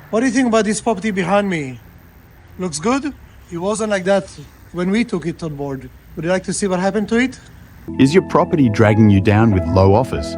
What do you think about this property behind me? Looks good? It wasn't like that when we took it on board. Would you like to see what happened to it? Is your property dragging you down with low offers?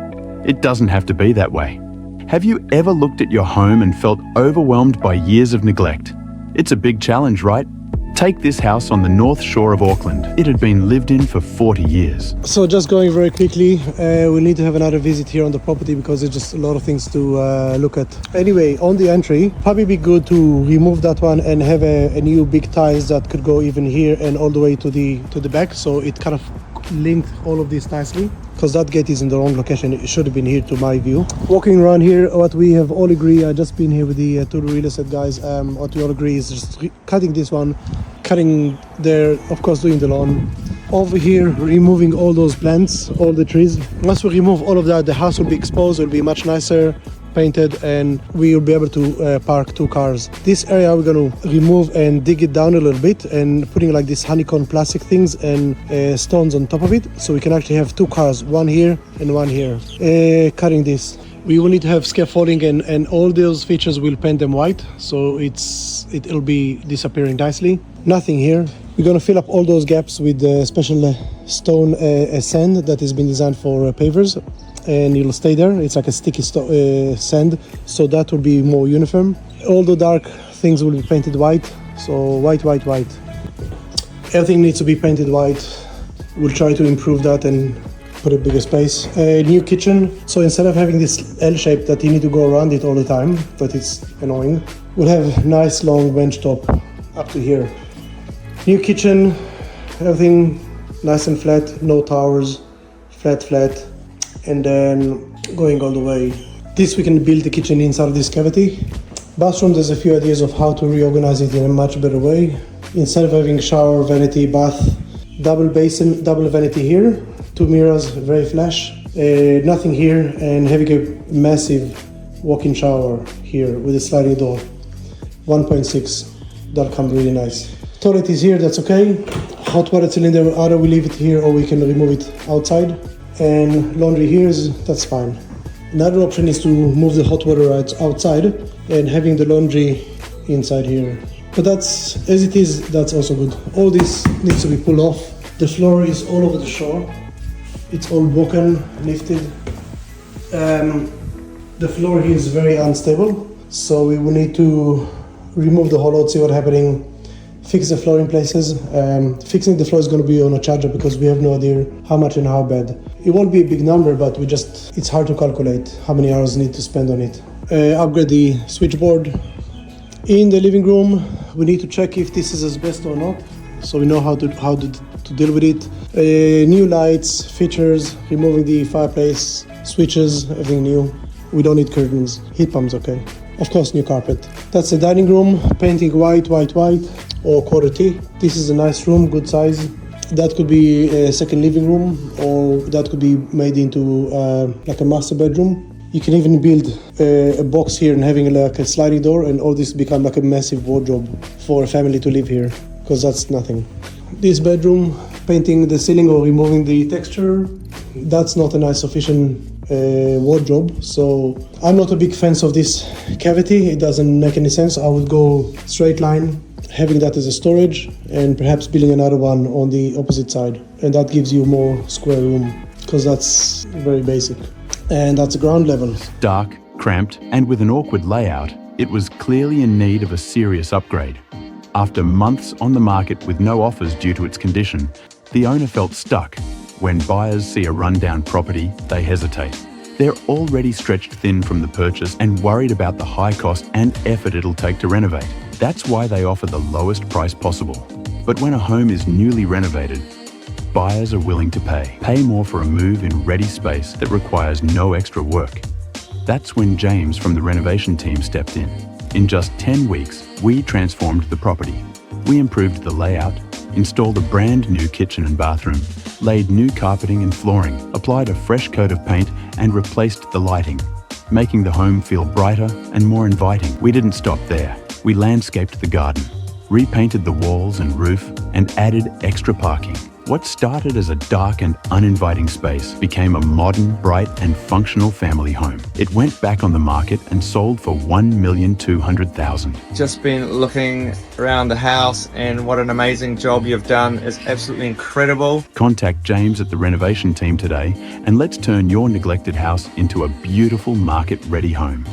It doesn't have to be that way. Have you ever looked at your home and felt overwhelmed by years of neglect? It's a big challenge, right? Take this house on the north shore of Auckland. It had been lived in for 40 years. So just going very quickly, we need to have another visit here on the property because there's just a lot of things to look at. Anyway, on the entry, probably be good to remove that one and have a new big tiles that could go even here and all the way to the back, so it kind of linked all of this nicely, because that gate is in the wrong location. It should have been here to my view. Walking around here, what we have all agree, I just been here with the two real estate guys, what we all agree is just cutting this one, cutting there, of course doing the lawn. Over here, removing all those plants, all the trees. Once we remove all of that, the house will be exposed, will be much nicer, painted, and we will be able to park 2 cars. This area we're going to remove and dig it down a little bit and putting like these honeycomb plastic things and stones on top of it, so we can actually have 2 cars, one here and one here. Cutting this, we will need to have scaffolding and all those features will paint them white, so it'll be disappearing nicely. Nothing here. We're going to fill up all those gaps with special stone sand that has been designed for pavers, and it'll stay there. It's like a sticky sand, so that will be more uniform. All the dark things will be painted white, so white. Everything needs to be painted white. We'll try to improve that and put a bigger space. A new kitchen, so instead of having this L shape that you need to go around it all the time, that is annoying, we'll have nice long bench top up to here. New kitchen, everything nice and flat, no towers, flat, and then going all the way. This we can build the kitchen inside of this cavity. Bathroom, there's a few ideas of how to reorganize it in a much better way. Instead of having shower, vanity, bath, double basin, double vanity here, 2 mirrors, very flash, nothing here, and having a massive walk-in shower here with a sliding door, 1.6, that'll come really nice. Toilet is here, that's okay. Hot water cylinder, either we leave it here or we can remove it outside. And laundry here, that's fine. Another option is to move the hot water outside and having the laundry inside here. But that's, as it is, that's also good. All this needs to be pulled off. The floor is all over the shore. It's all broken, lifted. The floor here is very unstable, so we will need to remove the whole load, see what's happening. Fix the floor in places. Fixing the floor is going to be on a charger because we have no idea how much and how bad. It won't be a big number, but it's hard to calculate how many hours need to spend on it. Upgrade the switchboard. In the living room, we need to check if this is asbestos or not, so we know how to deal with it. New lights, features, removing the fireplace, switches, everything new. We don't need curtains. Heat pumps, okay. Of course, new carpet. That's the dining room, painting white, or quarter T. This is a nice room, good size. That could be a second living room, or that could be made into like a master bedroom. You can even build a box here and having like a sliding door, and all this become like a massive wardrobe for a family to live here, because that's nothing. This bedroom, painting the ceiling or removing the texture, that's not a nice sufficient wardrobe. So I'm not a big fan of this cavity. It doesn't make any sense. I would go straight line, having that as a storage, and perhaps building another one on the opposite side, and that gives you more square room, because that's very basic. And that's ground level. Dark, cramped, and with an awkward layout, it was clearly in need of a serious upgrade. After months on the market with no offers due to its condition, the owner felt stuck. When buyers see a rundown property, they hesitate. They're already stretched thin from the purchase and worried about the high cost and effort it'll take to renovate. That's why they offer the lowest price possible. But when a home is newly renovated, buyers are willing to pay more for a move in ready space that requires no extra work. That's when James from the renovation team stepped in. In just 10 weeks, we transformed the property. We improved the layout, installed a brand new kitchen and bathroom, laid new carpeting and flooring, applied a fresh coat of paint, and replaced the lighting, making the home feel brighter and more inviting. We didn't stop there. We landscaped the garden, repainted the walls and roof, and added extra parking. What started as a dark and uninviting space became a modern, bright and functional family home. It went back on the market and sold for $1,200,000. Just been looking around the house, and what an amazing job you've done. It's absolutely incredible. Contact James at the Renovation team today and let's turn your neglected house into a beautiful market-ready home.